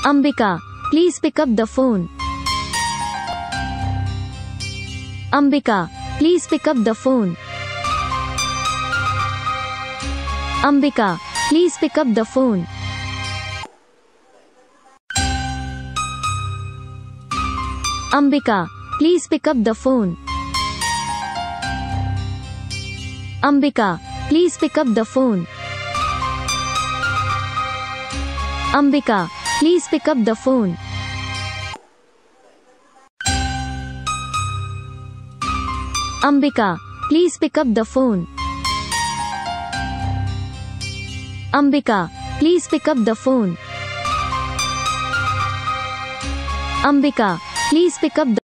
Ambika, please pick up the phone. Ambika, please pick up the phone. Ambika, please pick up the phone. Ambika, please pick up the phone. Ambika, please pick up the phone. Ambika, please pick up the phone. Ambika, please pick up the phone. Ambika, please pick up the phone. Ambika, please pick up the